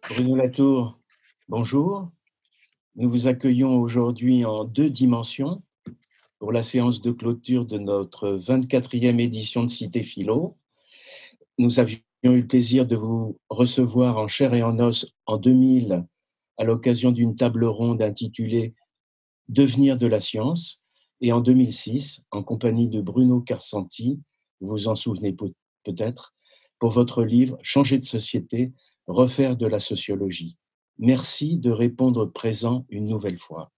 Bruno Latour, bonjour. Nous vous accueillons aujourd'hui en 2 dimensions pour la séance de clôture de notre 24e édition de Cité Philo. Nous avions eu le plaisir de vous recevoir en chair et en os en 2000 à l'occasion d'une table ronde intitulée Devenir de la science et en 2006 en compagnie de Bruno Carsanti, vous vous en souvenez peut-être, pour votre livre Changer de société, refaire de la sociologie. Merci de répondre présent une nouvelle fois.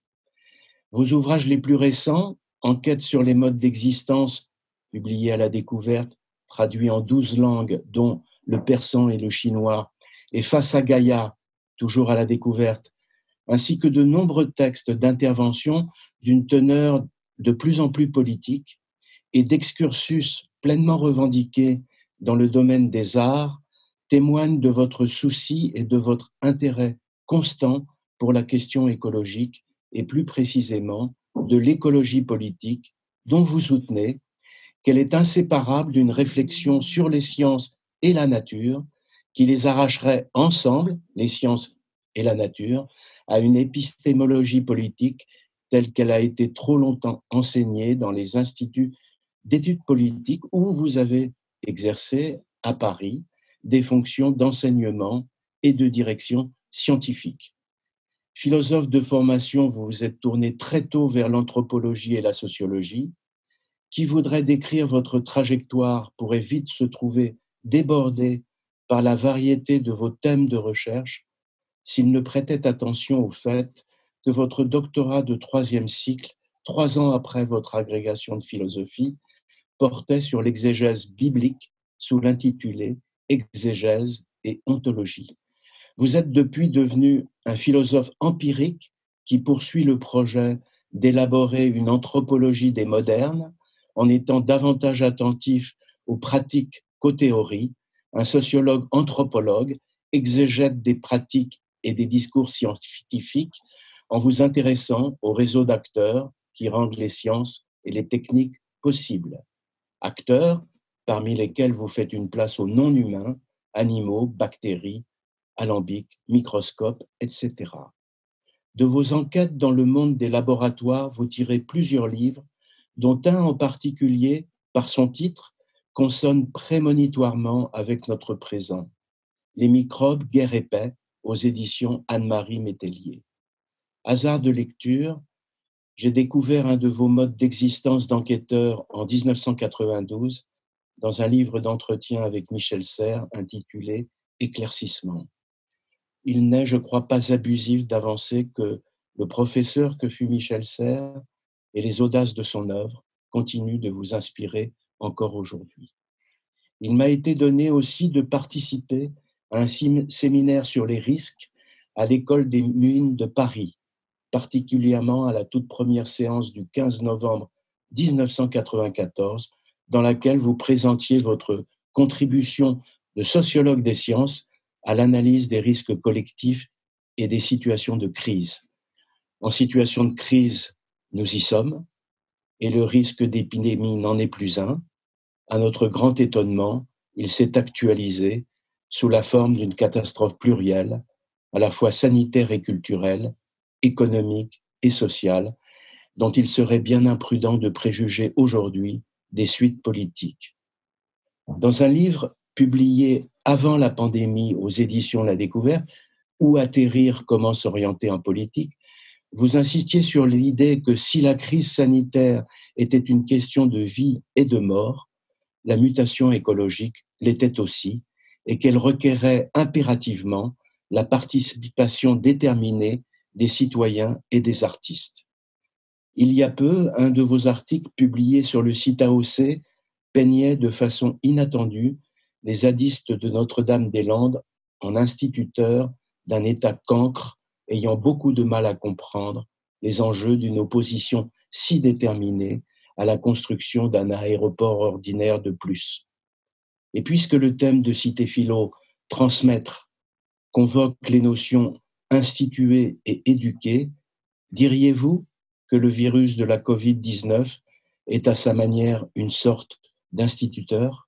Vos ouvrages les plus récents, Enquête sur les modes d'existence, publié à La Découverte, traduit en 12 langues, dont le persan et le chinois, et Face à Gaïa, toujours à La Découverte, ainsi que de nombreux textes d'intervention d'une teneur de plus en plus politique et d'excursus pleinement revendiqués dans le domaine des arts, témoignent de votre souci et de votre intérêt constant pour la question écologique et plus précisément de l'écologie politique dont vous soutenez qu'elle est inséparable d'une réflexion sur les sciences et la nature qui les arracherait ensemble, les sciences et la nature, à une épistémologie politique telle qu'elle a été trop longtemps enseignée dans les instituts d'études politiques où vous avez exercé à Paris des fonctions d'enseignement et de direction scientifique. Philosophe de formation, vous vous êtes tourné très tôt vers l'anthropologie et la sociologie. Qui voudrait décrire votre trajectoire pourrait vite se trouver débordé par la variété de vos thèmes de recherche s'il ne prêtait attention au fait que votre doctorat de 3e cycle, 3 ans après votre agrégation de philosophie, portait sur l'exégèse biblique sous l'intitulé Exégèse et ontologie. Vous êtes depuis devenu un philosophe empirique qui poursuit le projet d'élaborer une anthropologie des modernes en étant davantage attentif aux pratiques qu'aux théories, un sociologue anthropologue, exégète des pratiques et des discours scientifiques en vous intéressant au réseau d'acteurs qui rendent les sciences et les techniques possibles. Acteurs parmi lesquels vous faites une place aux non-humains, animaux, bactéries, alambics, microscopes, etc. De vos enquêtes dans le monde des laboratoires, vous tirez plusieurs livres, dont un en particulier, par son titre, consonne prémonitoirement avec notre présent. Les microbes, guerre et paix, aux éditions Anne-Marie Métellier. Hasard de lecture, j'ai découvert un de vos modes d'existence d'enquêteur en 1992 dans un livre d'entretien avec Michel Serres intitulé Éclaircissement. Il n'est, je crois, pas abusif d'avancer que le professeur que fut Michel Serres et les audaces de son œuvre continuent de vous inspirer encore aujourd'hui. Il m'a été donné aussi de participer à un séminaire sur les risques à l'École des Mines de Paris, particulièrement à la toute première séance du 15 novembre 1994, dans laquelle vous présentiez votre contribution de sociologue des sciences à l'analyse des risques collectifs et des situations de crise. En situation de crise, nous y sommes, et le risque d'épidémie n'en est plus un. À notre grand étonnement, il s'est actualisé sous la forme d'une catastrophe plurielle, à la fois sanitaire et culturelle, économique et sociale, dont il serait bien imprudent de préjuger aujourd'hui des suites politiques. Dans un livre publié avant la pandémie aux éditions La Découverte, Où atterrir, comment s'orienter en politique, vous insistiez sur l'idée que si la crise sanitaire était une question de vie et de mort, la mutation écologique l'était aussi, et qu'elle requérait impérativement la participation déterminée des citoyens et des artistes. Il y a peu, un de vos articles publiés sur le site AOC peignait de façon inattendue les zadistes de Notre-Dame-des-Landes en instituteurs d'un État cancre ayant beaucoup de mal à comprendre les enjeux d'une opposition si déterminée à la construction d'un aéroport ordinaire de plus. Et puisque le thème de Cité Philo, transmettre, convoque les notions instituer et éduquer, diriez-vous que le virus de la Covid-19 est à sa manière une sorte d'instituteur?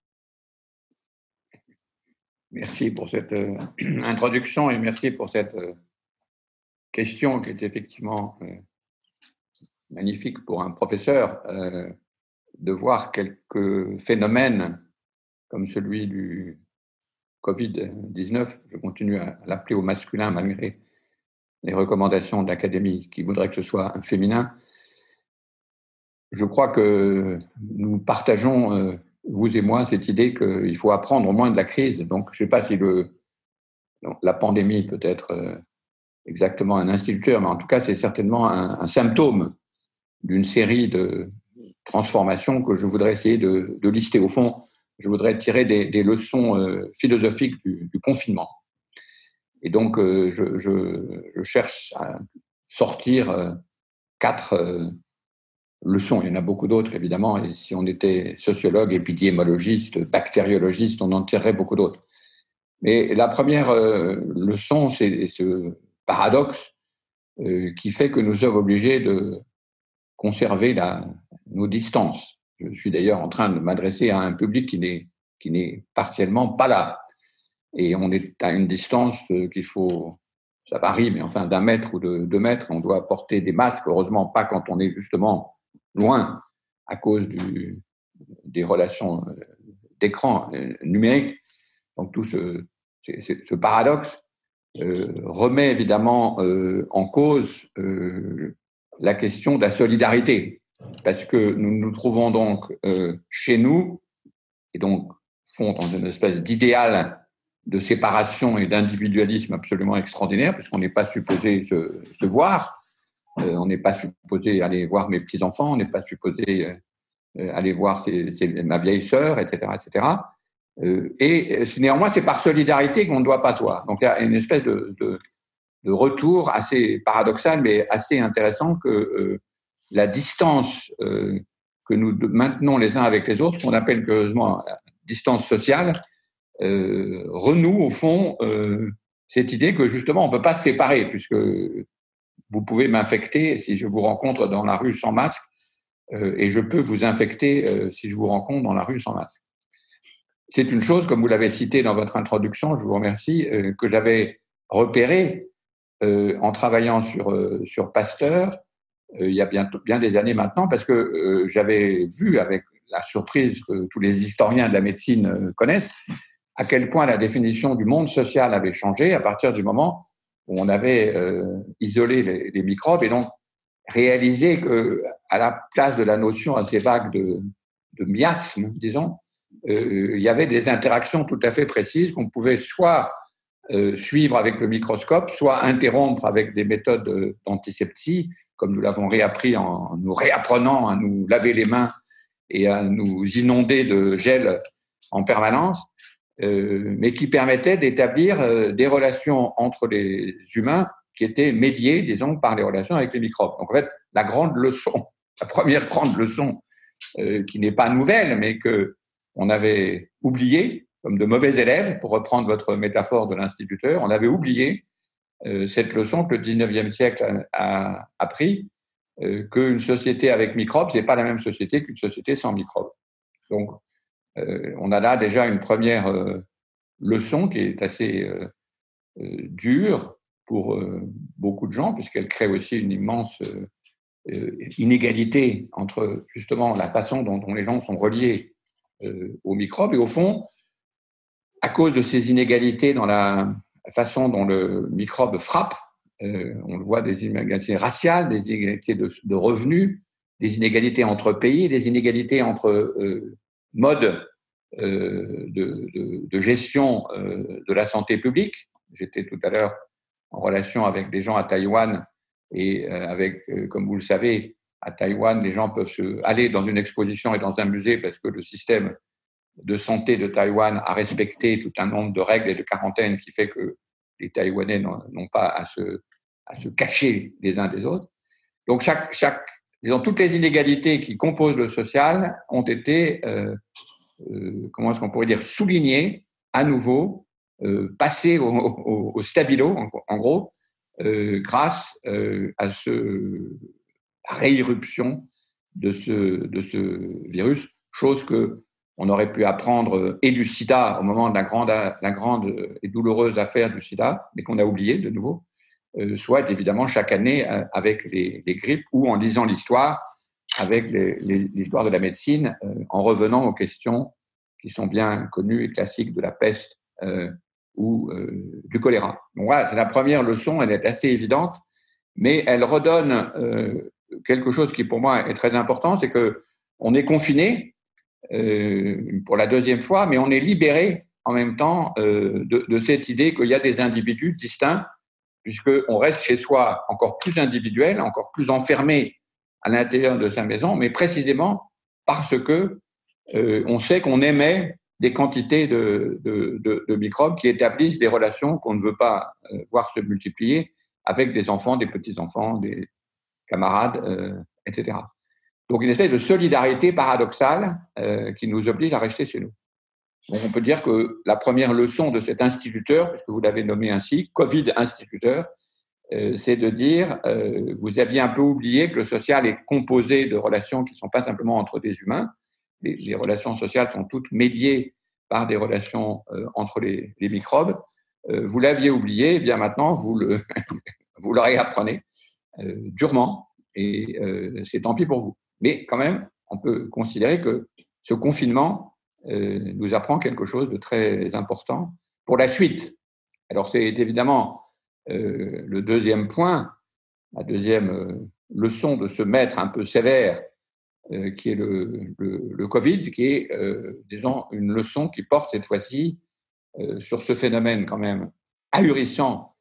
Merci pour cette introduction et merci pour cette question qui est effectivement magnifique pour un professeur de voir quelques phénomènes comme celui du Covid-19. Je continue à l'appeler au masculin malgré les recommandations de l'Académie qui voudraient que ce soit un féminin. Je crois que nous partageons, vous et moi, cette idée qu'il faut apprendre au moins de la crise. Donc, je ne sais pas si la pandémie peut être exactement un instituteur, mais en tout cas, c'est certainement un symptôme d'une série de transformations que je voudrais essayer de lister. Au fond, je voudrais tirer des leçons philosophiques du confinement. Et donc, je cherche à sortir 4 leçons. Il y en a beaucoup d'autres, évidemment, et si on était sociologue, épidémiologiste, bactériologiste, on en tirerait beaucoup d'autres. Mais la première leçon, c'est ce paradoxe qui fait que nous sommes obligés de conserver nos distances. Je suis d'ailleurs en train de m'adresser à un public qui n'est partiellement pas là. Et on est à une distance qu'il faut, ça varie, mais enfin d'1 mètre ou de 2 mètres, on doit porter des masques, heureusement pas quand on est justement loin à cause des relations d'écran numérique. Donc tout ce paradoxe remet évidemment en cause la question de la solidarité, parce que nous nous trouvons donc chez nous, et donc font dans une espèce d'idéal de séparation et d'individualisme absolument extraordinaire, puisqu'on n'est pas supposé se voir, on n'est pas supposé aller voir mes petits-enfants, on n'est pas supposé aller voir ma vieille sœur, etc., etc. Et néanmoins, c'est par solidarité qu'on ne doit pas se voir. Donc il y a une espèce de retour assez paradoxal, mais assez intéressant que la distance que nous maintenons les uns avec les autres, qu'on appelle curieusement la distance sociale, renoue au fond cette idée que justement on ne peut pas se séparer, puisque vous pouvez m'infecter si je vous rencontre dans la rue sans masque, et je peux vous infecter si je vous rencontre dans la rue sans masque. C'est une chose, comme vous l'avez cité dans votre introduction, je vous remercie, que j'avais repérée en travaillant sur Pasteur il y a bien des années maintenant, parce que j'avais vu avec la surprise que tous les historiens de la médecine connaissent, à quel point la définition du monde social avait changé à partir du moment où on avait isolé les microbes et donc réalisé qu'à la place de la notion assez vague de miasme, disons, il y avait des interactions tout à fait précises qu'on pouvait soit suivre avec le microscope, soit interrompre avec des méthodes d'antisepsie, comme nous l'avons réappris en nous réapprenant à nous laver les mains et à nous inonder de gel en permanence, mais qui permettaient d'établir des relations entre les humains qui étaient médiées, disons, par les relations avec les microbes. Donc en fait, la première grande leçon, qui n'est pas nouvelle, mais qu'on avait oubliée, comme de mauvais élèves, pour reprendre votre métaphore de l'instituteur, on avait oublié cette leçon que le 19e siècle a appris, qu'une société avec microbes, ce n'est pas la même société qu'une société sans microbes. Donc, on a là déjà une première leçon qui est assez dure pour beaucoup de gens, puisqu'elle crée aussi une immense inégalité entre justement la façon dont les gens sont reliés aux microbes. Et au fond, à cause de ces inégalités dans la façon dont le microbe frappe, on le voit, des inégalités raciales, des inégalités de revenus, des inégalités entre pays, des inégalités entre modes de gestion de la santé publique. J'étais tout à l'heure en relation avec des gens à Taïwan et comme vous le savez, à Taïwan, les gens peuvent aller dans une exposition et dans un musée parce que le système de santé de Taïwan a respecté tout un nombre de règles et de quarantaine qui fait que les Taïwanais n'ont pas à se cacher les uns des autres. Donc, disons, toutes les inégalités qui composent le social ont été, comment est-ce qu'on pourrait dire, soulignées à nouveau, passées au stabilo, en gros, grâce à la réirruption de ce virus, chose que On aurait pu apprendre et du sida au moment de la grande et douloureuse affaire du sida, mais qu'on a oublié de nouveau, soit évidemment chaque année avec les grippes ou en lisant l'histoire avec l'histoire de la médecine, en revenant aux questions qui sont bien connues et classiques de la peste ou du choléra. Donc voilà, c'est la première leçon, elle est assez évidente, mais elle redonne quelque chose qui pour moi est très important, c'est qu'on est confiné pour la deuxième fois, mais on est libéré en même temps de cette idée qu'il y a des individus distincts, puisqu'on reste chez soi encore plus individuel, encore plus enfermé à l'intérieur de sa maison, mais précisément parce que on sait qu'on émet des quantités de microbes qui établissent des relations qu'on ne veut pas voir se multiplier avec des enfants, des petits-enfants, des camarades, etc. Donc une espèce de solidarité paradoxale qui nous oblige à rester chez nous. Donc on peut dire que la première leçon de cet instituteur, puisque vous l'avez nommé ainsi, Covid instituteur, c'est de dire, vous aviez un peu oublié que le social est composé de relations qui ne sont pas simplement entre des humains. Les relations sociales sont toutes médiées par des relations entre les microbes. Vous l'aviez oublié, et bien maintenant, vous le réapprenez durement, et c'est tant pis pour vous. Mais quand même, on peut considérer que ce confinement nous apprend quelque chose de très important pour la suite. Alors c'est évidemment le deuxième point, la deuxième leçon de ce maître un peu sévère qui est le Covid, qui est, disons, une leçon qui porte cette fois-ci sur ce phénomène quand même ahurissant,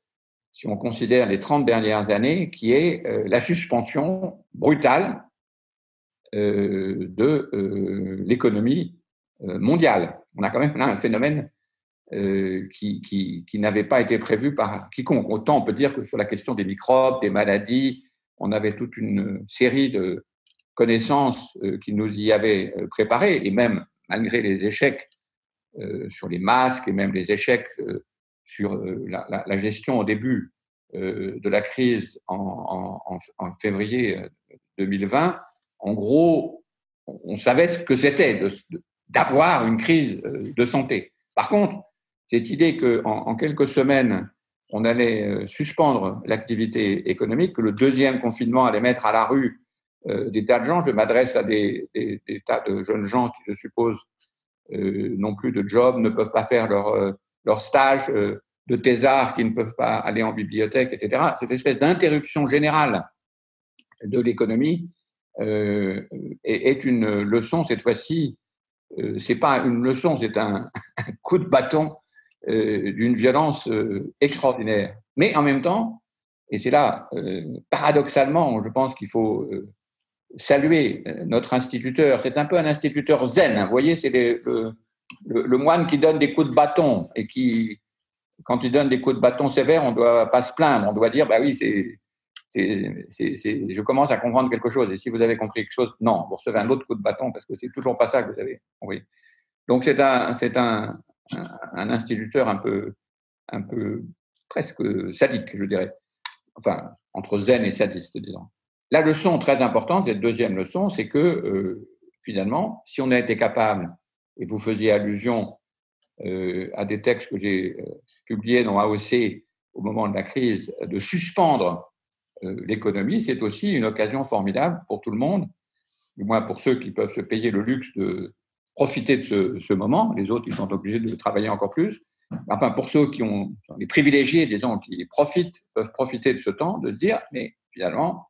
si on considère les 30 dernières années, qui est la suspension brutale de l'économie mondiale. On a quand même là un phénomène qui n'avait pas été prévu par quiconque. Autant on peut dire que sur la question des microbes, des maladies, on avait toute une série de connaissances qui nous y avaient préparés, et même malgré les échecs sur les masques et même les échecs sur la gestion au début de la crise en février 2020, en gros, on savait ce que c'était d'avoir une crise de santé. Par contre, cette idée qu'en quelques semaines, on allait suspendre l'activité économique, que le deuxième confinement allait mettre à la rue des tas de gens, je m'adresse à des tas de jeunes gens qui, je suppose, n'ont plus de job, ne peuvent pas faire leur stage, de thésards qui ne peuvent pas aller en bibliothèque, etc. Cette espèce d'interruption générale de l'économie est une leçon, cette fois-ci, c'est pas une leçon, c'est un coup de bâton d'une violence extraordinaire. Mais en même temps, et c'est là, paradoxalement, je pense qu'il faut saluer notre instituteur. C'est un peu un instituteur zen. Vous voyez, c'est le moine qui donne des coups de bâton et qui, quand il donne des coups de bâton sévères, on ne doit pas se plaindre. On doit dire, bah oui, je commence à comprendre quelque chose. Et si vous avez compris quelque chose, non, vous recevez un autre coup de bâton parce que c'est toujours pas ça que vous avez compris. Donc c'est un instituteur un peu presque sadique, je dirais. Enfin, entre zen et sadiste, disons. La leçon très importante, cette deuxième leçon, c'est que finalement, si on a été capable, et vous faisiez allusion à des textes que j'ai publiés dans AOC au moment de la crise, de suspendre l'économie, c'est aussi une occasion formidable pour tout le monde, du moins pour ceux qui peuvent se payer le luxe de profiter de ce moment. Les autres, ils sont obligés de travailler encore plus. Enfin, pour ceux qui ont les privilégiés, disons, qui peuvent profiter de ce temps, de se dire, mais finalement,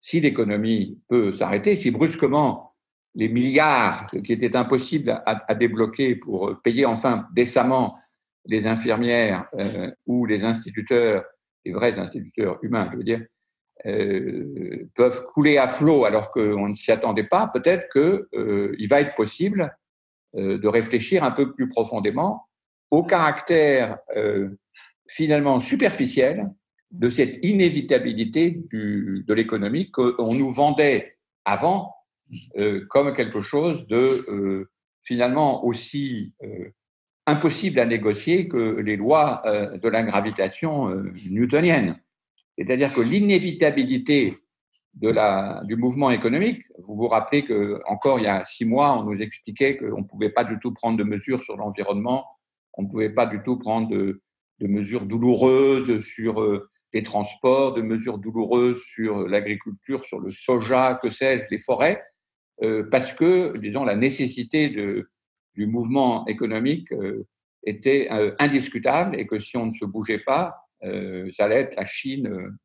si l'économie peut s'arrêter, si brusquement les milliards qui étaient impossibles à débloquer pour payer enfin décemment les infirmières ou les instituteurs, les vrais instituteurs humains, je veux dire, peuvent couler à flot alors qu'on ne s'y attendait pas, peut-être qu'il va être possible de réfléchir un peu plus profondément au caractère finalement superficiel de cette inévitabilité de l'économie qu'on nous vendait avant comme quelque chose de finalement aussi impossible à négocier que les lois de la gravitation newtonienne. C'est-à-dire que l'inévitabilité du mouvement économique. Vous vous rappelez qu'encore il y a 6 mois, on nous expliquait qu'on ne pouvait pas du tout prendre de mesures sur l'environnement, on ne pouvait pas du tout prendre de mesures douloureuses sur les transports, de mesures douloureuses sur l'agriculture, sur le soja, que sais-je, les forêts, parce que, disons, la nécessité du mouvement économique était indiscutable et que si on ne se bougeait pas, ça allait être la Chine,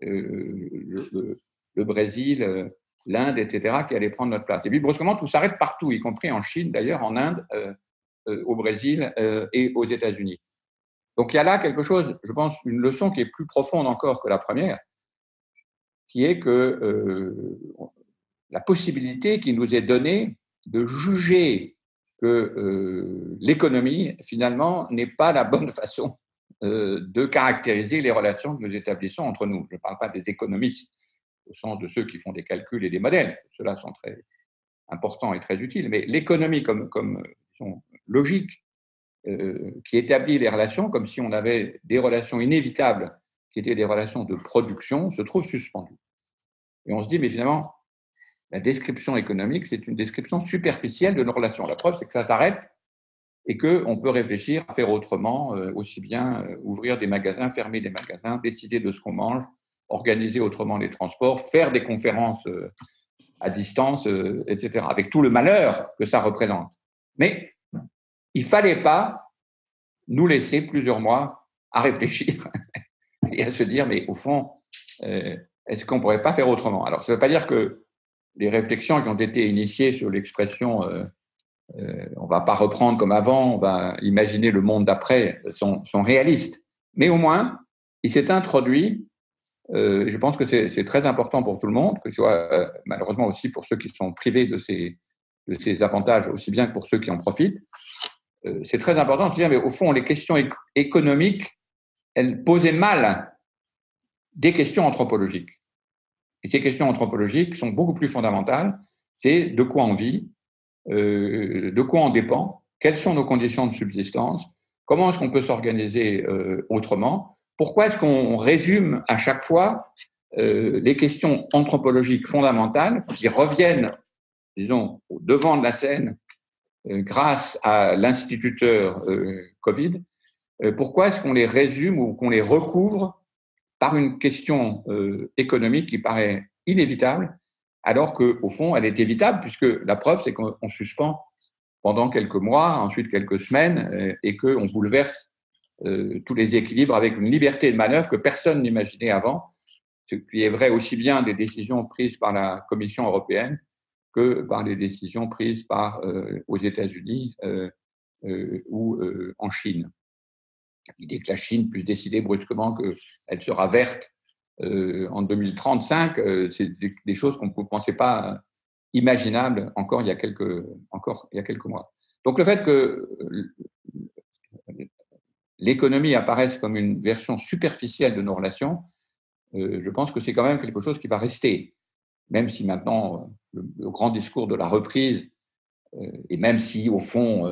le Brésil, l'Inde, etc., qui allaient prendre notre place. Et puis, brusquement, tout s'arrête partout, y compris en Chine, d'ailleurs, en Inde, au Brésil et aux États-Unis. Donc, il y a là quelque chose, je pense, une leçon qui est plus profonde encore que la première, qui est que la possibilité qui nous est donnée de juger que l'économie, finalement, n'est pas la bonne façon de caractériser les relations que nous établissons entre nous. Je ne parle pas des économistes au sens de ceux qui font des calculs et des modèles. Ceux-là sont très importants et très utiles. Mais l'économie comme logique, qui établit les relations comme si on avait des relations inévitables qui étaient des relations de production, se trouve suspendue. Et on se dit, mais finalement, la description économique, c'est une description superficielle de nos relations. La preuve, c'est que ça s'arrête et qu'on peut réfléchir à faire autrement, aussi bien ouvrir des magasins, fermer des magasins, décider de ce qu'on mange, organiser autrement les transports, faire des conférences à distance, etc., avec tout le malheur que ça représente. Mais il ne fallait pas nous laisser plusieurs mois à réfléchir et à se dire, mais au fond, est-ce qu'on ne pourrait pas faire autrement? Alors, ça ne veut pas dire que les réflexions qui ont été initiées sur l'expression on ne va pas reprendre comme avant, on va imaginer le monde d'après, sont réalistes. Mais au moins, il s'est introduit, je pense que c'est très important pour tout le monde, que ce soit malheureusement aussi pour ceux qui sont privés de ces avantages, aussi bien que pour ceux qui en profitent. C'est très important de se dire, mais au fond, les questions économiques, elles posaient mal des questions anthropologiques. Et ces questions anthropologiques sont beaucoup plus fondamentales. C'est de quoi on vit, de quoi on dépend, quelles sont nos conditions de subsistance, comment est-ce qu'on peut s'organiser autrement, pourquoi est-ce qu'on résume à chaque fois les questions anthropologiques fondamentales qui reviennent, disons, au devant de la scène grâce à l'instituteur Covid, pourquoi est-ce qu'on les résume ou qu'on les recouvre par une question économique qui paraît inévitable, alors qu'au fond, elle est évitable, puisque la preuve, c'est qu'on suspend pendant quelques mois, ensuite quelques semaines, et qu'on bouleverse tous les équilibres avec une liberté de manœuvre que personne n'imaginait avant, ce qui est vrai aussi bien des décisions prises par la Commission européenne que par les décisions prises aux États-Unis ou en Chine. L'idée que la Chine puisse décider brusquement qu'elle sera verte en 2035, c'est des choses qu'on ne pensait pas imaginables encore il y a quelques mois. Donc le fait que l'économie apparaisse comme une version superficielle de nos relations, je pense que c'est quand même quelque chose qui va rester, même si maintenant le grand discours de la reprise, et même si au fond,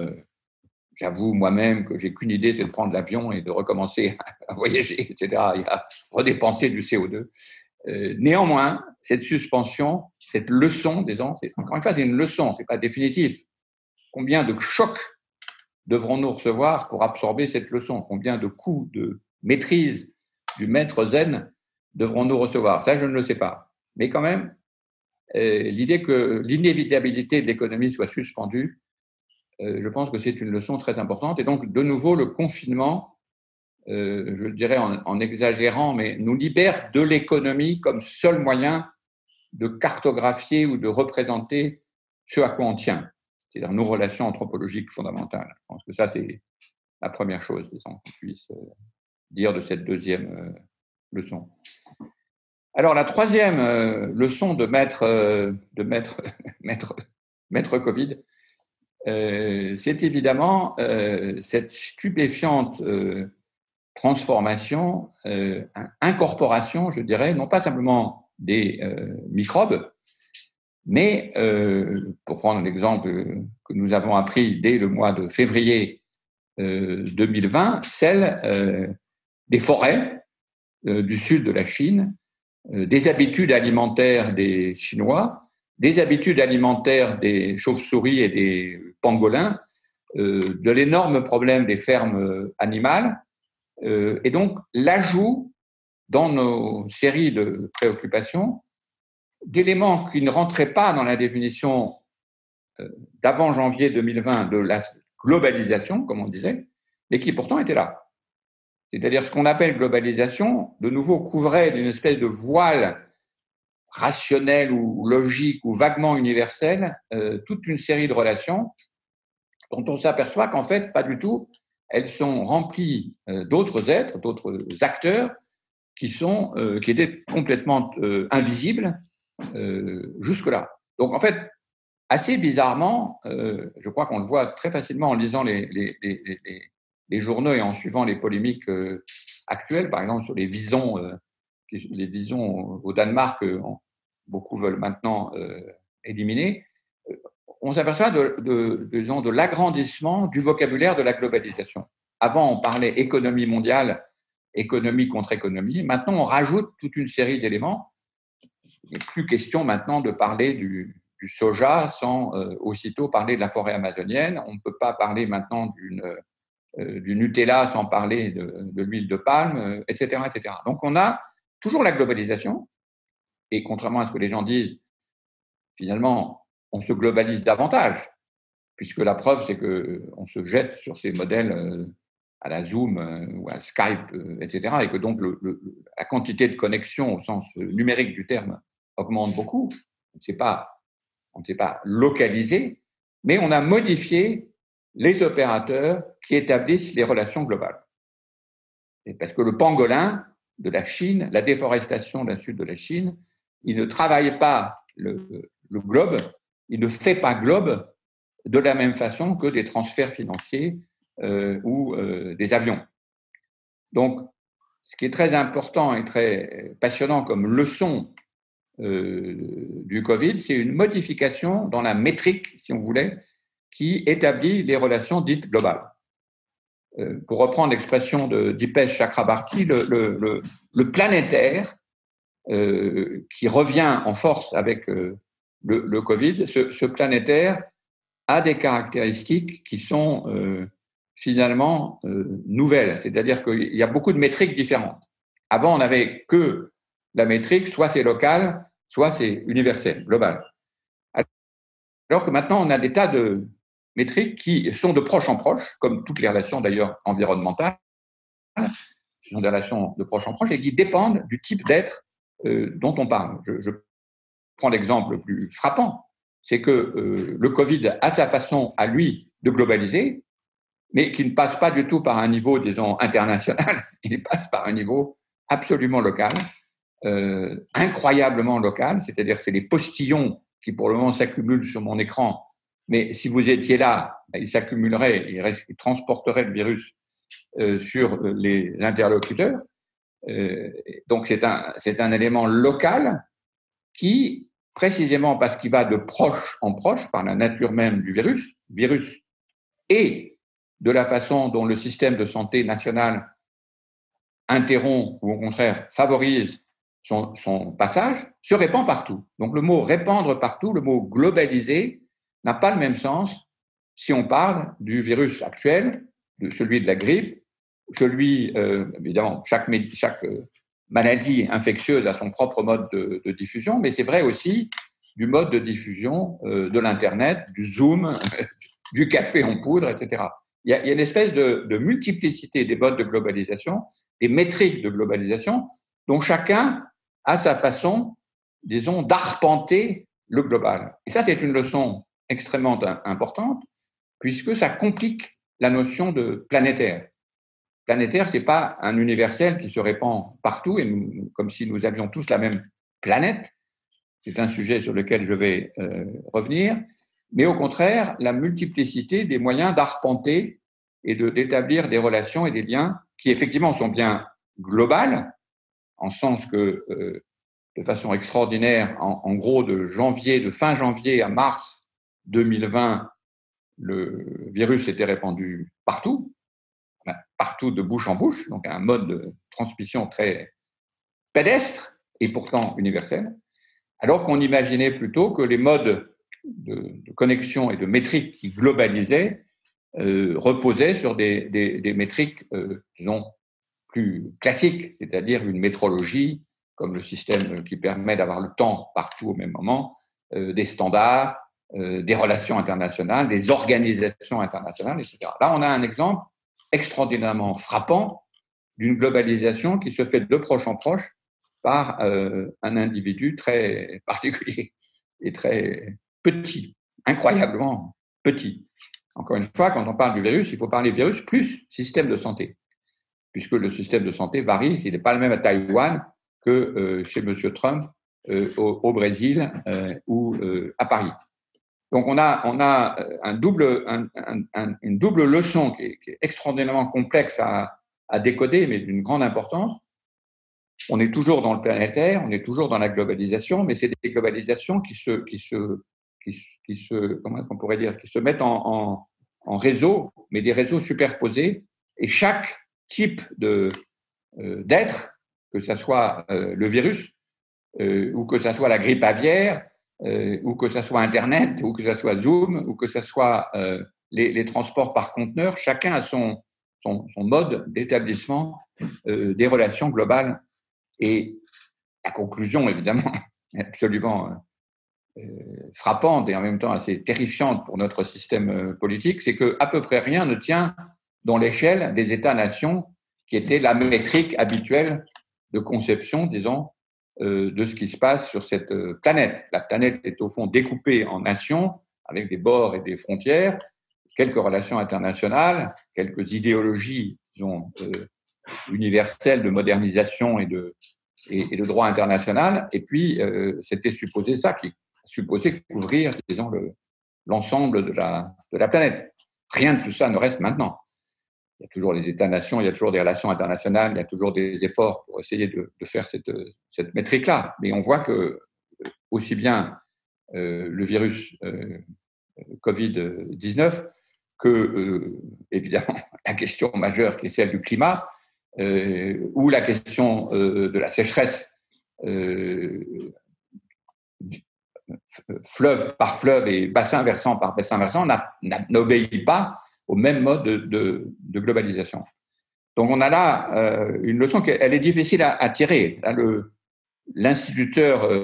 j'avoue moi-même que j'ai qu'une idée, c'est de prendre l'avion et de recommencer à voyager, etc., et à redépenser du CO2. Néanmoins, cette suspension, cette leçon, encore une fois, c'est une leçon, c'est pas définitif. Combien de chocs devrons-nous recevoir pour absorber cette leçon? Combien de coups de maîtrise du maître zen devrons-nous recevoir? Ça, je ne le sais pas. Mais quand même, l'idée que l'inévitabilité de l'économie soit suspendue, je pense que c'est une leçon très importante. Et donc, de nouveau, le confinement, je le dirais en exagérant, mais nous libère de l'économie comme seul moyen de cartographier ou de représenter ce à quoi on tient, c'est-à-dire nos relations anthropologiques fondamentales. Je pense que ça, c'est la première chose, qu'on puisse dire de cette deuxième leçon. Alors, la troisième leçon de maître Covid, c'est évidemment cette stupéfiante transformation, incorporation, je dirais, non pas simplement des microbes, mais, pour prendre l'exemple que nous avons appris dès le mois de février 2020, celle des forêts du sud de la Chine, des habitudes alimentaires des Chinois, des habitudes alimentaires des chauves-souris et des pangolins, de l'énorme problème des fermes animales, et donc l'ajout dans nos séries de préoccupations d'éléments qui ne rentraient pas dans la définition d'avant janvier 2020 de la globalisation, comme on disait, mais qui pourtant étaient là. C'est-à-dire ce qu'on appelle globalisation, de nouveau, couvrait d'une espèce de voile rationnel ou logique ou vaguement universel toute une série de relations dont on s'aperçoit qu'en fait, pas du tout, elles sont remplies d'autres êtres, d'autres acteurs qui étaient complètement invisibles jusque-là. Donc en fait, assez bizarrement, je crois qu'on le voit très facilement en lisant les journaux et en suivant les polémiques actuelles, par exemple sur les visons au Danemark, beaucoup veulent maintenant éliminer. On s'aperçoit de l'agrandissement du vocabulaire de la globalisation. Avant, on parlait économie mondiale, économie contre économie. Maintenant, on rajoute toute une série d'éléments. Il n'est plus question maintenant de parler du soja sans aussitôt parler de la forêt amazonienne. On ne peut pas parler maintenant du Nutella sans parler de l'huile de palme, etc., etc. Donc, on a toujours la globalisation. Et contrairement à ce que les gens disent, finalement, on se globalise davantage, puisque la preuve, c'est qu'on se jette sur ces modèles à la Zoom ou à Skype, etc., et que donc la quantité de connexion au sens numérique du terme augmente beaucoup. On ne s'est pas localisé, mais on a modifié les opérateurs qui établissent les relations globales. Et parce que le pangolin de la Chine, la déforestation du sud de la Chine, il ne travaille pas le globe, il ne fait pas globe de la même façon que des transferts financiers ou des avions. Donc, ce qui est très important et très passionnant comme leçon du Covid, c'est une modification dans la métrique, si on voulait, qui établit les relations dites globales. Pour reprendre l'expression de Dipesh Chakrabarty, le planétaire, qui revient en force avec le Covid, ce planétaire a des caractéristiques qui sont finalement nouvelles. C'est-à-dire qu'il y a beaucoup de métriques différentes. Avant, on n'avait que la métrique, soit c'est local, soit c'est universel, global. Alors que maintenant, on a des tas de métriques qui sont de proche en proche, comme toutes les relations d'ailleurs environnementales, ce sont des relations de proche en proche et qui dépendent du type d'être dont on parle. Je prends l'exemple le plus frappant, c'est que le Covid a sa façon à lui de globaliser, mais qui ne passe pas du tout par un niveau, disons, international, il passe par un niveau absolument local, incroyablement local, c'est-à-dire que c'est les postillons qui pour le moment s'accumulent sur mon écran, mais si vous étiez là, ils s'accumuleraient, ils transporteraient le virus sur les interlocuteurs. Donc c'est un élément local qui, précisément parce qu'il va de proche en proche, par la nature même du virus et de la façon dont le système de santé national interrompt ou au contraire favorise son passage, se répand partout. Donc le mot répandre partout, le mot globaliser, n'a pas le même sens si on parle du virus actuel, de celui de la grippe, celui, évidemment, chaque maladie infectieuse a son propre mode de diffusion, mais c'est vrai aussi du mode de diffusion de l'Internet, du Zoom, du café en poudre, etc. Il y a une espèce de multiplicité des modes de globalisation, des métriques de globalisation, dont chacun a sa façon, disons, d'arpenter le global. Et ça, c'est une leçon extrêmement importante, puisque ça complique la notion de planétaire. Planétaire, ce n'est pas un universel qui se répand partout, et comme si nous avions tous la même planète. C'est un sujet sur lequel je vais revenir. Mais au contraire, la multiplicité des moyens d'arpenter et d'établir des relations et des liens qui, effectivement, sont bien globales, en sens que, de façon extraordinaire, en gros, de fin janvier à mars 2020, le virus était répandu partout de bouche en bouche, donc un mode de transmission très pédestre, et pourtant universelle, alors qu'on imaginait plutôt que les modes de connexion et de métrique qui globalisaient reposaient sur des métriques, disons, plus classiques, c'est-à-dire une métrologie, comme le système qui permet d'avoir le temps partout au même moment, des standards, des relations internationales, des organisations internationales, etc. Là, on a un exemple extraordinairement frappant d'une globalisation qui se fait de proche en proche par un individu très particulier et très petit, incroyablement petit. Encore une fois, quand on parle du virus, il faut parler virus plus système de santé, puisque le système de santé varie, il n'est pas le même à Taïwan que chez M. Trump, au Brésil ou à Paris. Donc on a une double leçon qui est extraordinairement complexe à décoder, mais d'une grande importance. On est toujours dans le planétaire, on est toujours dans la globalisation, mais c'est des globalisations qui se comment est-ce qu'on pourrait dire, qui se mettent en réseau, mais des réseaux superposés, et chaque type d'être, que ce soit le virus, ou que ce soit la grippe aviaire, ou que ce soit Internet, ou que ce soit Zoom, ou que ce soit les transports par conteneur, chacun a son mode d'établissement des relations globales. Et la conclusion, évidemment, absolument frappante et en même temps assez terrifiante pour notre système politique, c'est qu'à peu près rien ne tient dans l'échelle des États-nations qui était la métrique habituelle de conception, disons, de ce qui se passe sur cette planète. La planète est au fond découpée en nations avec des bords et des frontières, quelques relations internationales, quelques idéologies, disons, universelles de modernisation et de droit international. Et puis, c'était supposé ça, qui supposait couvrir, disons, l'ensemble de la planète. Rien de tout ça ne reste maintenant. Il y a toujours les États-nations, il y a toujours des relations internationales, il y a toujours des efforts pour essayer de faire cette métrique-là. Mais on voit que aussi bien le virus Covid-19 que, évidemment, la question majeure qui est celle du climat, ou la question de la sécheresse, fleuve par fleuve et bassin versant par bassin versant, n'obéit pas au même mode de globalisation. Donc on a là une leçon elle est difficile à tirer. Là, l'instituteur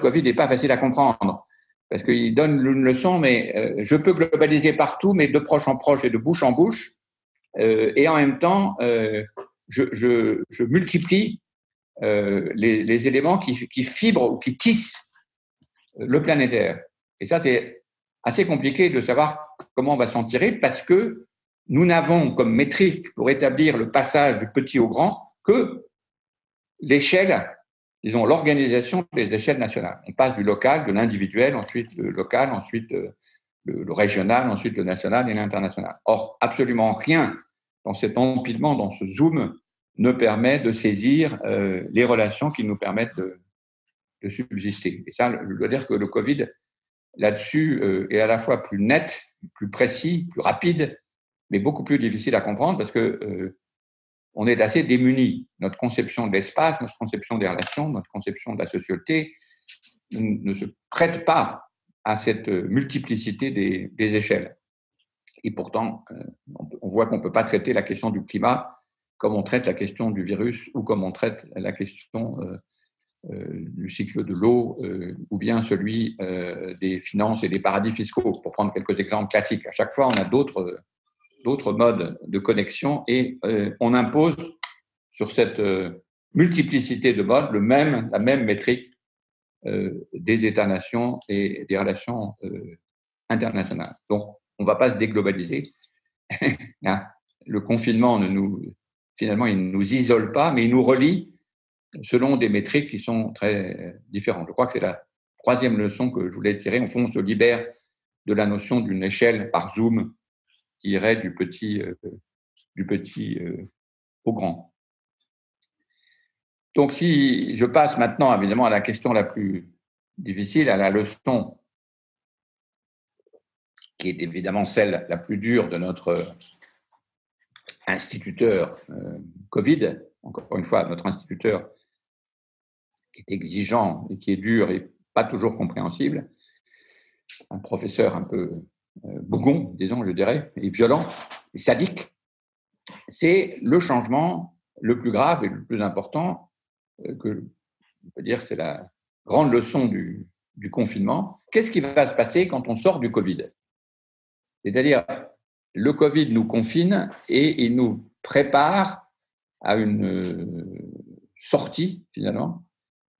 Covid n'est pas facile à comprendre parce qu'il donne une leçon, mais je peux globaliser partout, mais de proche en proche et de bouche en bouche, et en même temps, je multiplie les éléments qui fibrent ou qui tissent le planétaire. Et ça, c'est assez compliqué de savoir comment on va s'en tirer parce que nous n'avons comme métrique pour établir le passage du petit au grand que l'échelle, disons l'organisation des échelles nationales. On passe du local, de l'individuel, ensuite le local, ensuite le régional, ensuite le national et l'international. Or, absolument rien dans cet empilement, dans ce zoom, ne permet de saisir les relations qui nous permettent de subsister. Et ça, je dois dire que le Covid, là-dessus, est à la fois plus net, plus précis, plus rapide, mais beaucoup plus difficile à comprendre parce que on est assez démunis. Notre conception de l'espace, notre conception des relations, notre conception de la société ne se prête pas à cette multiplicité des échelles. Et pourtant, on voit qu'on ne peut pas traiter la question du climat comme on traite la question du virus ou comme on traite la question du cycle de l'eau ou bien celui des finances et des paradis fiscaux, pour prendre quelques exemples classiques. À chaque fois, on a d'autres modes de connexion et on impose sur cette multiplicité de modes la même métrique des États-nations et des relations internationales. Donc, on ne va pas se déglobaliser. Le confinement, finalement, il ne nous isole pas, mais il nous relie selon des métriques qui sont très différentes. Je crois que c'est la troisième leçon que je voulais tirer. Au fond, on se libère de la notion d'une échelle par zoom qui irait du petit au grand. Donc, si je passe maintenant, évidemment, à la question la plus difficile, à la leçon qui est évidemment celle la plus dure de notre instituteur Covid, encore une fois, notre instituteur qui est exigeant et qui est dur et pas toujours compréhensible, un professeur un peu bougon, disons, je dirais, et violent, et sadique, c'est le changement le plus grave et le plus important que on peut dire que c'est la grande leçon du confinement. Qu'est-ce qui va se passer quand on sort du Covid? C'est-à-dire, le Covid nous confine et il nous prépare à une sortie, finalement,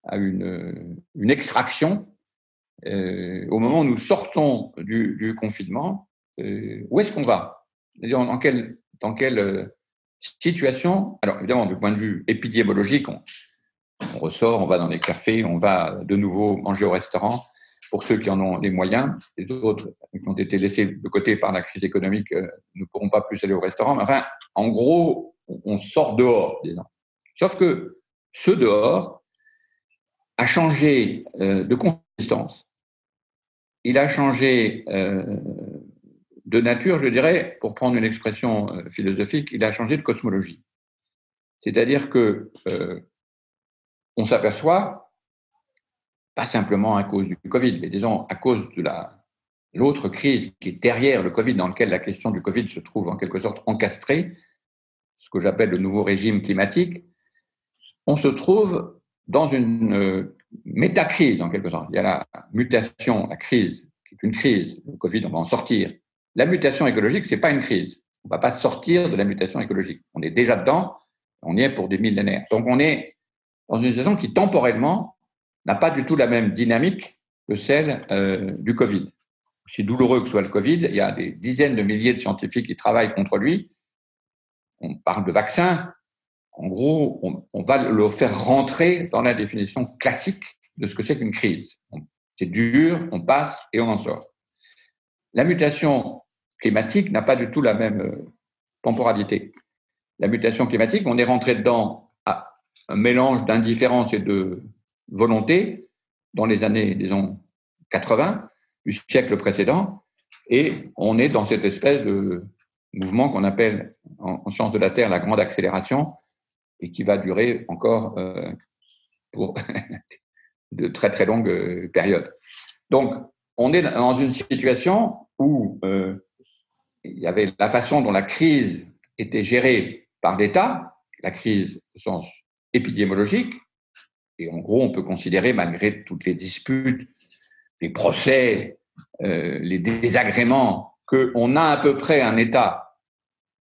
à une extraction. Au moment où nous sortons du confinement, où est-ce qu'on va? C'est-à-dire, dans quelle situation? Alors, évidemment, du point de vue épidémiologique, on ressort, on va dans les cafés, on va de nouveau manger au restaurant. Pour ceux qui en ont les moyens, les autres qui ont été laissés de côté par la crise économique ne pourront pas plus aller au restaurant. Mais enfin, en gros, on sort dehors, disons. Sauf que ce dehors a changé de consistance. Il a changé de nature, je dirais, pour prendre une expression philosophique, il a changé de cosmologie. C'est-à-dire que on s'aperçoit, pas simplement à cause du Covid, mais disons à cause de l'autre crise qui est derrière le Covid, dans laquelle la question du Covid se trouve en quelque sorte encastrée, ce que j'appelle le nouveau régime climatique, on se trouve dans une métacrise en quelque sorte. Il y a la mutation, la crise, qui est une crise, le Covid, on va en sortir. La mutation écologique, ce n'est pas une crise. On ne va pas sortir de la mutation écologique. On est déjà dedans, on y est pour des millénaires. Donc on est dans une situation qui, temporellement, n'a pas du tout la même dynamique que celle du Covid. Aussi douloureux que soit le Covid, il y a des dizaines de milliers de scientifiques qui travaillent contre lui. On parle de vaccins. En gros, on va le faire rentrer dans la définition classique de ce que c'est qu'une crise. C'est dur, on passe et on en sort. La mutation climatique n'a pas du tout la même temporalité. La mutation climatique, on est rentré dedans à un mélange d'indifférence et de volonté dans les années, disons, 80 du siècle précédent, et on est dans cette espèce de mouvement qu'on appelle en sciences de la Terre la grande accélération, et qui va durer encore pour de très très longues périodes. Donc, on est dans une situation où il y avait la façon dont la crise était gérée par l'État, la crise au sens épidémiologique, et en gros, on peut considérer, malgré toutes les disputes, les procès, les désagréments, qu'on a à peu près un État,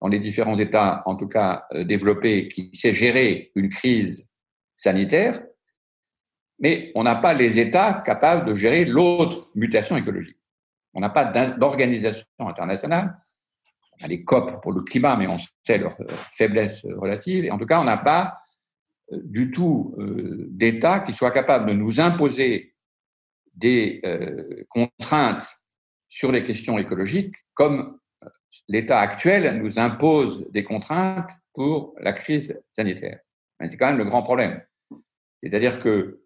dans les différents États, en tout cas développés, qui sait gérer une crise sanitaire, mais on n'a pas les États capables de gérer l'autre mutation écologique. On n'a pas d'organisation internationale. On a les COP pour le climat, mais on sait leur faiblesse relative. Et en tout cas, on n'a pas du tout d'État qui soit capable de nous imposer des contraintes sur les questions écologiques, comme l'État actuel nous impose des contraintes pour la crise sanitaire. C'est quand même le grand problème. C'est-à-dire que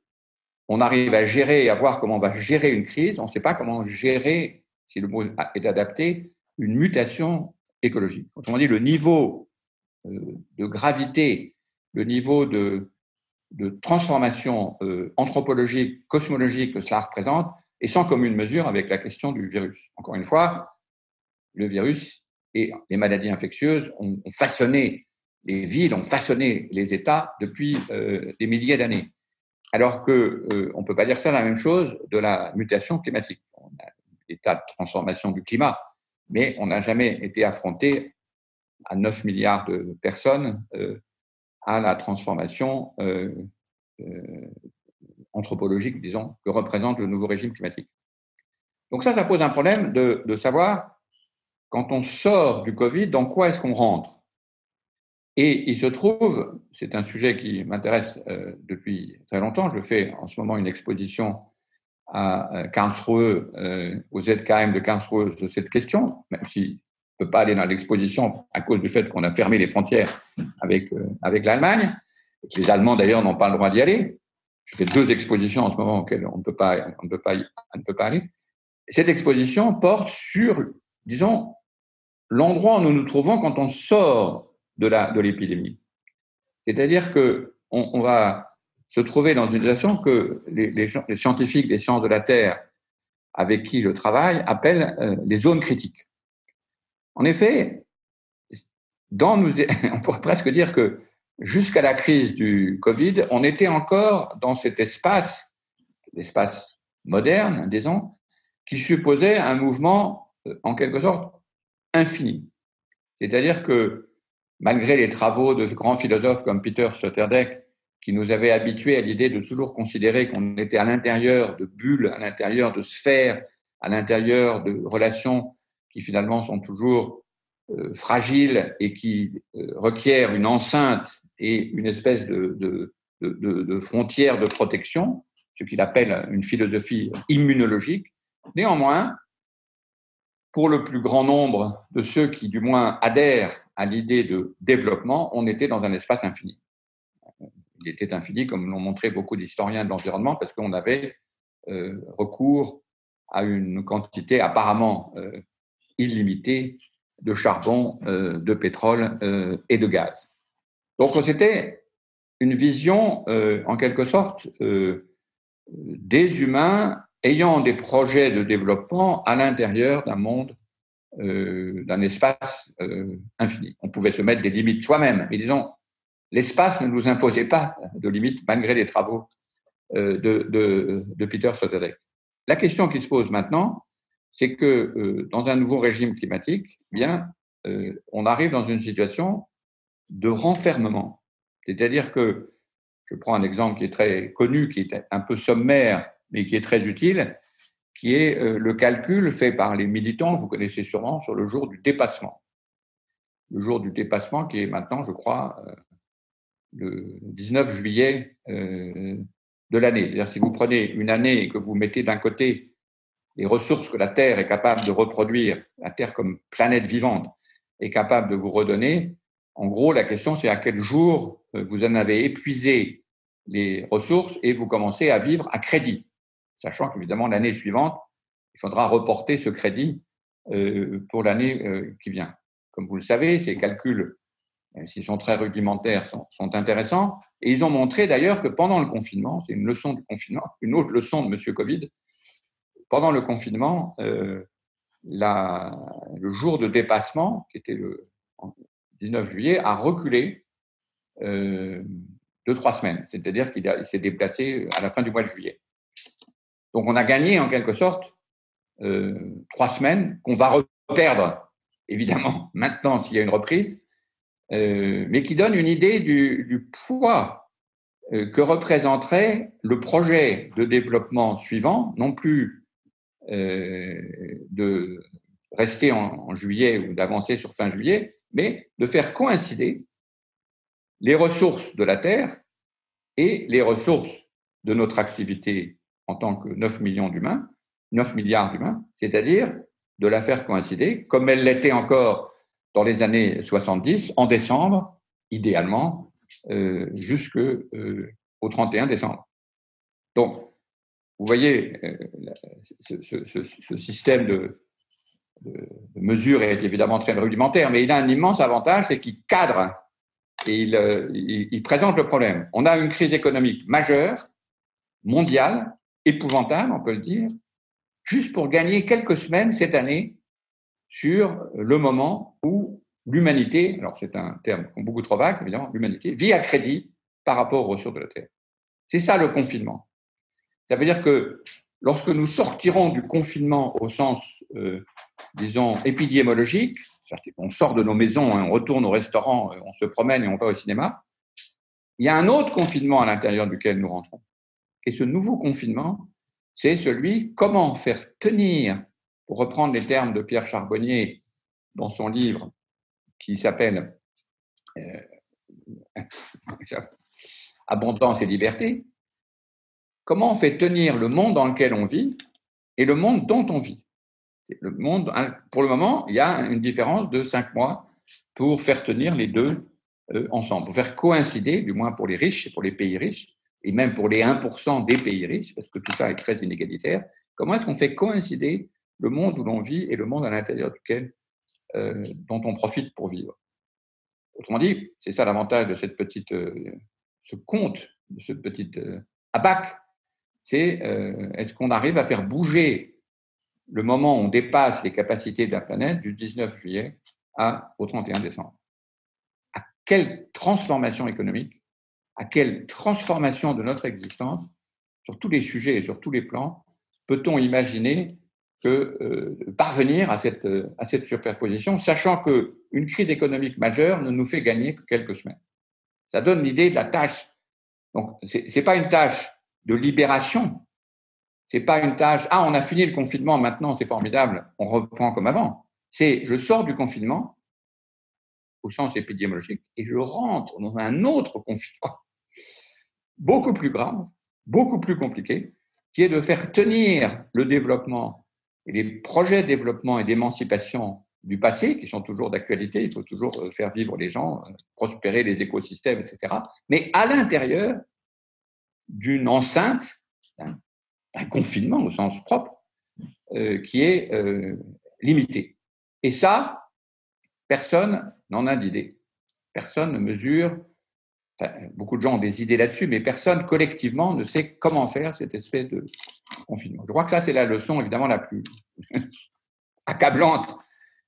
on arrive à gérer et à voir comment on va gérer une crise, on ne sait pas comment gérer, si le mot est adapté, une mutation écologique. Autrement dit, le niveau de gravité, le niveau de transformation anthropologique, cosmologique que cela représente est sans commune mesure avec la question du virus. Encore une fois, le virus et les maladies infectieuses ont façonné les villes, ont façonné les États depuis des milliers d'années. Alors qu'on ne peut pas dire ça la même chose de la mutation climatique. On a l'état de transformation du climat, mais on n'a jamais été affronté à 9 milliards de personnes à la transformation anthropologique, disons, que représente le nouveau régime climatique. Donc ça pose un problème de savoir, quand on sort du Covid, dans quoi est-ce qu'on rentre? Et il se trouve, c'est un sujet qui m'intéresse depuis très longtemps, je fais en ce moment une exposition à Karlsruhe, au ZKM de Karlsruhe, sur cette question, même si je ne peux pas aller dans l'exposition à cause du fait qu'on a fermé les frontières avec l'Allemagne, et que les Allemands d'ailleurs n'ont pas le droit d'y aller. Je fais 2 expositions en ce moment auxquelles on ne peut pas aller. Et cette exposition porte sur, disons, l'endroit où nous nous trouvons quand on sort de l'épidémie. C'est-à-dire qu'on va se trouver dans une situation que les scientifiques des sciences de la Terre avec qui je travaille appellent les zones critiques. En effet, on pourrait presque dire que jusqu'à la crise du Covid, on était encore dans cet espace, l'espace moderne, disons, qui supposait un mouvement, en quelque sorte, infini. C'est-à-dire que, malgré les travaux de grands philosophes comme Peter Sloterdijk, qui nous avaient habitués à l'idée de toujours considérer qu'on était à l'intérieur de bulles, à l'intérieur de sphères, à l'intérieur de relations qui finalement sont toujours fragiles et qui requièrent une enceinte et une espèce de frontière de protection, ce qu'il appelle une philosophie immunologique. Néanmoins, pour le plus grand nombre de ceux qui, du moins, adhèrent à l'idée de développement, on était dans un espace infini. Il était infini, comme l'ont montré beaucoup d'historiens de l'environnement, parce qu'on avait recours à une quantité apparemment illimitée de charbon, de pétrole et de gaz. Donc, c'était une vision, en quelque sorte, des humains ayant des projets de développement à l'intérieur d'un monde, d'un espace infini. On pouvait se mettre des limites soi-même, mais disons, l'espace ne nous imposait pas de limites malgré les travaux de Peter Sloterdijk. La question qui se pose maintenant, c'est que dans un nouveau régime climatique, on arrive dans une situation de renfermement. C'est-à-dire que, je prends un exemple qui est très connu, qui est un peu sommaire, mais qui est très utile, qui est le calcul fait par les militants, vous connaissez sûrement, sur le jour du dépassement. Le jour du dépassement qui est maintenant, je crois, le 19 juillet de l'année. C'est-à-dire, si vous prenez une année et que vous mettez d'un côté les ressources que la Terre est capable de reproduire, la Terre comme planète vivante est capable de vous redonner, en gros, la question, c'est à quel jour vous en avez épuisé les ressources et vous commencez à vivre à crédit, sachant qu'évidemment, l'année suivante, il faudra reporter ce crédit pour l'année qui vient. Comme vous le savez, ces calculs, même s'ils sont très rudimentaires, sont intéressants. Et ils ont montré d'ailleurs que pendant le confinement, c'est une leçon du confinement, une autre leçon de M. Covid, pendant le confinement, le jour de dépassement, qui était le 19 juillet, a reculé de 3 semaines. C'est-à-dire qu'il s'est déplacé à la fin du mois de juillet. Donc on a gagné en quelque sorte 3 semaines qu'on va reperdre, évidemment, maintenant s'il y a une reprise, mais qui donne une idée du poids que représenterait le projet de développement suivant, non plus de rester en juillet ou d'avancer sur fin juillet, mais de faire coïncider les ressources de la Terre et les ressources de notre activité en tant que 9 millions d'humains, 9 milliards d'humains, c'est-à-dire de la faire coïncider, comme elle l'était encore dans les années 70, en décembre, idéalement, jusqu'au 31 décembre. Donc, vous voyez, ce système de mesure est évidemment très rudimentaire, mais il a un immense avantage, c'est qu'il cadre et il présente le problème. On a une crise économique majeure, mondiale, épouvantable, on peut le dire, juste pour gagner quelques semaines cette année sur le moment où l'humanité, alors c'est un terme beaucoup trop vague, évidemment, l'humanité vit à crédit par rapport aux ressources de la Terre. C'est ça le confinement. Ça veut dire que lorsque nous sortirons du confinement au sens, disons, épidémiologique, on sort de nos maisons, on retourne au restaurant, on se promène et on va au cinéma, il y a un autre confinement à l'intérieur duquel nous rentrons. Et ce nouveau confinement, c'est celui comment faire tenir, pour reprendre les termes de Pierre Charbonnier dans son livre qui s'appelle Abondance et liberté, comment on fait tenir le monde dans lequel on vit et le monde dont on vit. Le monde, pour le moment, il y a une différence de 5 mois pour faire tenir les deux ensemble, pour faire coïncider, du moins pour les riches et pour les pays riches, et même pour les 1% des pays riches, parce que tout ça est très inégalitaire, comment est-ce qu'on fait coïncider le monde où l'on vit et le monde à l'intérieur duquel, dont on profite pour vivre. Autrement dit, c'est ça l'avantage de cette petite, ce conte ce petit abac, c'est est-ce qu'on arrive à faire bouger le moment où on dépasse les capacités de la planète du 19 juillet au 31 décembre. À quelle transformation économique, à quelle transformation de notre existence, sur tous les sujets et sur tous les plans, peut-on imaginer parvenir à cette superposition, sachant qu'une crise économique majeure ne nous fait gagner que quelques semaines. Ça donne l'idée de la tâche. Donc, ce n'est pas une tâche de libération, c'est pas une tâche, on a fini le confinement, maintenant c'est formidable, on reprend comme avant. C'est, je sors du confinement, au sens épidémiologique, et je rentre dans un autre confinement, beaucoup plus grave, beaucoup plus compliqué, qui est de faire tenir le développement et les projets de développement et d'émancipation du passé, qui sont toujours d'actualité, il faut toujours faire vivre les gens, prospérer les écosystèmes, etc., mais à l'intérieur d'une enceinte, un confinement au sens propre, qui est limité. Et ça, personne n'en a d'idée. Personne ne mesure, beaucoup de gens ont des idées là-dessus, mais personne collectivement ne sait comment faire cette espèce de confinement. Je crois que ça, c'est la leçon évidemment la plus accablante,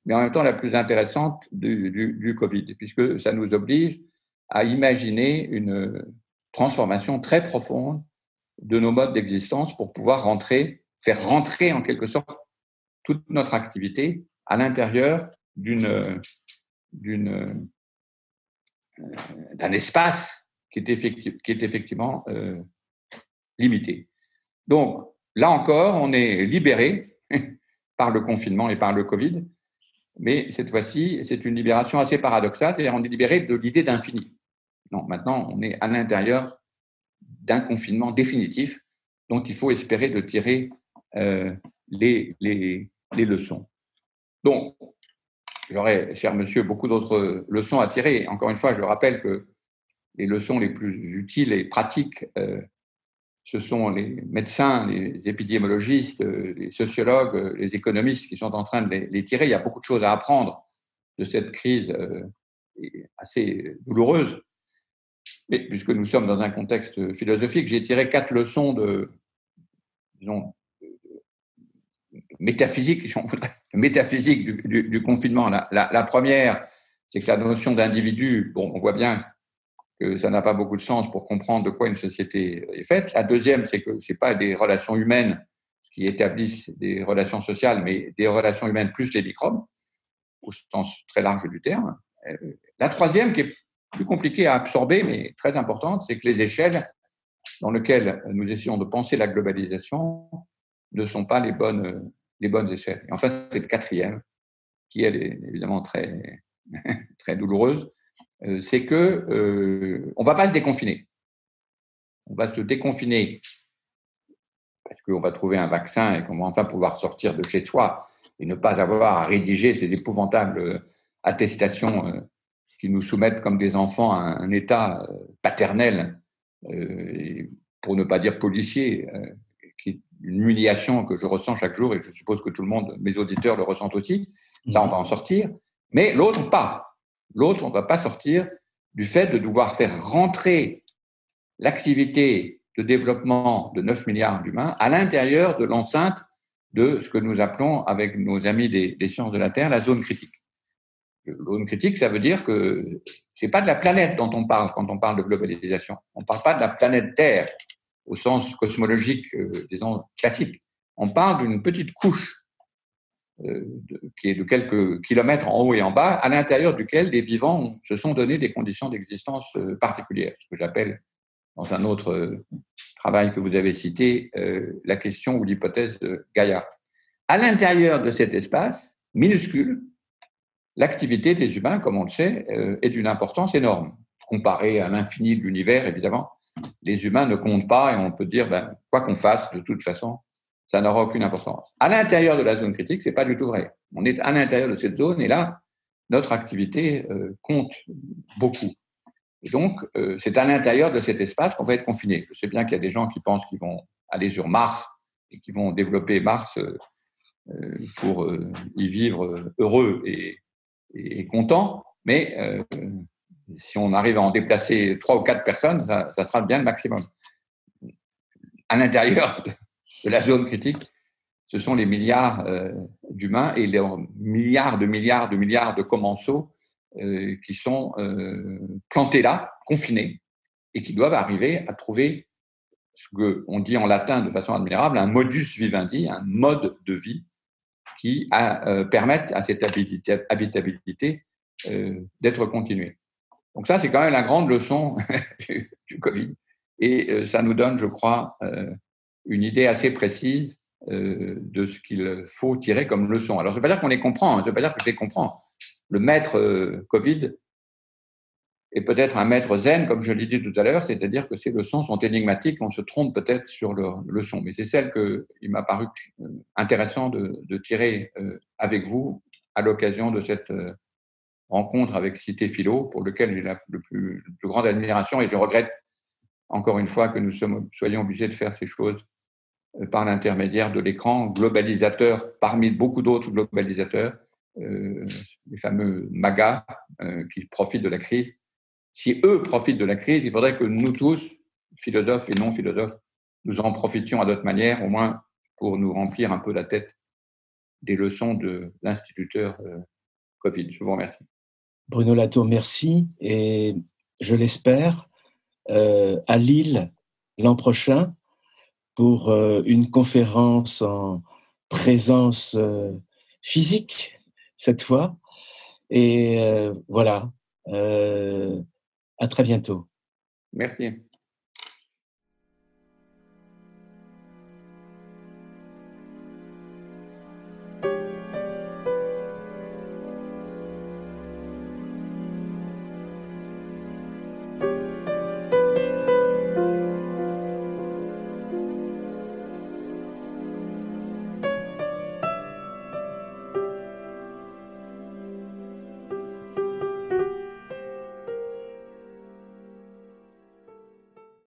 mais en même temps la plus intéressante du Covid, puisque ça nous oblige à imaginer une transformation très profonde de nos modes d'existence pour pouvoir faire rentrer en quelque sorte toute notre activité à l'intérieur d'un espace qui est effectivement limité. Donc, là encore, on est libéré par le confinement et par le Covid, mais cette fois-ci, c'est une libération assez paradoxale, c'est-à-dire on est libéré de l'idée d'infini. Non, maintenant, on est à l'intérieur d'un confinement définitif dont il faut espérer de tirer les leçons. Donc, j'aurais, cher monsieur, beaucoup d'autres leçons à tirer. Encore une fois, je rappelle que les leçons les plus utiles et pratiques, ce sont les médecins, les épidémiologistes, les sociologues, les économistes qui sont en train de les tirer. Il y a beaucoup de choses à apprendre de cette crise assez douloureuse. Mais puisque nous sommes dans un contexte philosophique, j'ai tiré 4 leçons disons, métaphysique du confinement. La première, c'est que la notion d'individu, on voit bien que ça n'a pas beaucoup de sens pour comprendre de quoi une société est faite. La deuxième, c'est que ce n'est pas des relations humaines qui établissent des relations sociales, mais des relations humaines plus les microbes, au sens très large du terme. La troisième, qui est plus compliquée à absorber, mais très importante, c'est que les échelles dans lesquelles nous essayons de penser la globalisation ne sont pas les bonnes échelles. Et enfin, cette quatrième, qui elle est évidemment très, très douloureuse, c'est que on va pas se déconfiner. On va se déconfiner parce qu'on va trouver un vaccin et qu'on va enfin pouvoir sortir de chez soi et ne pas avoir à rédiger ces épouvantables attestations qui nous soumettent comme des enfants à un état paternel, pour ne pas dire policier, qui est une humiliation que je ressens chaque jour et que je suppose que tout le monde, mes auditeurs, le ressentent aussi. Ça, on va en sortir. Mais l'autre, pas. L'autre, on ne va pas sortir du fait de devoir faire rentrer l'activité de développement de 9 milliards d'humains à l'intérieur de l'enceinte de ce que nous appelons, avec nos amis des sciences de la Terre, la zone critique. La zone critique, ça veut dire que ce n'est pas de la planète dont on parle quand on parle de globalisation. On ne parle pas de la planète Terre au sens cosmologique, disons, classique. On parle d'une petite couche qui est de quelques kilomètres en haut et en bas, à l'intérieur duquel les vivants se sont donné des conditions d'existence particulières, ce que j'appelle, dans un autre travail que vous avez cité, la question ou l'hypothèse de Gaïa. À l'intérieur de cet espace minuscule, l'activité des humains, comme on le sait, est d'une importance énorme. Comparé à l'infini de l'univers, évidemment, les humains ne comptent pas et on peut dire, quoi qu'on fasse, de toute façon, ça n'aura aucune importance. À l'intérieur de la zone critique, ce n'est pas du tout vrai. On est à l'intérieur de cette zone et là, notre activité compte beaucoup. Et donc, c'est à l'intérieur de cet espace qu'on va être confiné. Je sais bien qu'il y a des gens qui pensent qu'ils vont aller sur Mars et qui vont développer Mars pour y vivre heureux et contents, mais si on arrive à en déplacer 3 ou 4 personnes, ça sera bien le maximum. À l'intérieur de la zone critique, ce sont les milliards d'humains et les milliards de commensaux qui sont plantés là, confinés, et qui doivent arriver à trouver ce qu'on dit en latin de façon admirable, un modus vivendi, un mode de vie qui permette à cette habitabilité d'être continuée. Donc ça, c'est quand même la grande leçon du Covid. Et ça nous donne, je crois, une idée assez précise de ce qu'il faut tirer comme leçon. Alors, ça ne veut pas dire qu'on les comprend, ça ne veut pas dire que je les comprends. Le maître Covid est peut-être un maître zen, comme je l'ai dit tout à l'heure, c'est-à-dire que ces leçons sont énigmatiques, on se trompe peut-être sur leurs leçons. Mais c'est celle qu'il m'a paru intéressant de tirer avec vous à l'occasion de cette rencontre avec Cité Philo, pour lequel j'ai la plus grande admiration, et je regrette encore une fois que nous soyons obligés de faire ces choses par l'intermédiaire de l'écran globalisateur, parmi beaucoup d'autres globalisateurs, les fameux MAGA qui profitent de la crise. Si eux profitent de la crise, il faudrait que nous tous, philosophes et non-philosophes, nous en profitions à notre manière, au moins pour nous remplir un peu la tête des leçons de l'instituteur Covid. Je vous remercie. Bruno Latour, merci. Et je l'espère, à Lille l'an prochain pour une conférence en présence physique cette fois. Et voilà, à très bientôt. Merci.